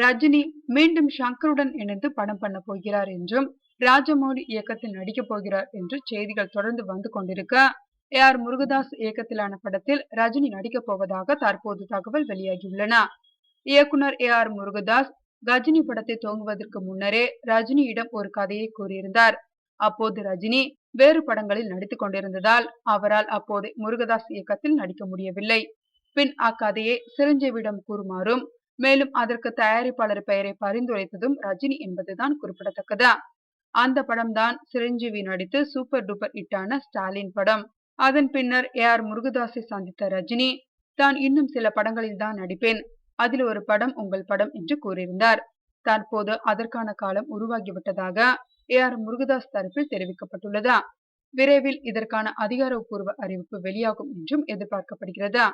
ரஜினி மீண்டும் ஷங்கருடன் இணைந்து படம் பண்ண போகிறார் என்றும், ராஜமௌலி இயக்கத்தில் நடிக்கப் போகிறார் என்று செய்திகள் தொடர்ந்து வந்து கொண்டிருக்க, AR முருகதாஸ் இயக்கத்திலான படத்தில் ரஜினி நடிக்கப் போவதாக தற்போது தகவல் வெளியாகியுள்ளன. இயக்குனர் AR முருகதாஸ் கஜினி படத்தை துவங்குவதற்கு முன்னரே ரஜினியிடம் ஒரு கதையை கூறியிருந்தார். அப்போது ரஜினி வேறு படங்களில் நடித்துக் கொண்டிருந்ததால் அவரால் அப்போது முருகதாஸ் இயக்கத்தில் நடிக்க முடியவில்லை. பின் அக்கதையை சிரஞ்சீவியிடம் கூறுமாறும், மேலும் அதற்கு தயாரிப்பாளர் பெயரை பரிந்துரைத்ததும் ரஜினி என்பதுதான் குறிப்பிடத்தக்கது. அந்த படம்தான் சிரஞ்சீவி நடித்து சூப்பர் டூப்பர் ஹிட்டான ஸ்டாலின் படம். அதன் பின்னர் AR முருகதாஸை சந்தித்த ரஜினி, தான் இன்னும் சில படங்களில் தான் நடிப்பேன், அதில் ஒரு படம் உங்கள் படம் என்று கூறியிருந்தார். தற்போது அதற்கான காலம் உருவாகிவிட்டதாக AR முருகதாஸ் தரப்பில் தெரிவிக்கப்பட்டுள்ளது. விரைவில் இதற்கான அதிகாரப்பூர்வ அறிவிப்பு வெளியாகும் என்றும் எதிர்பார்க்கப்படுகிறது.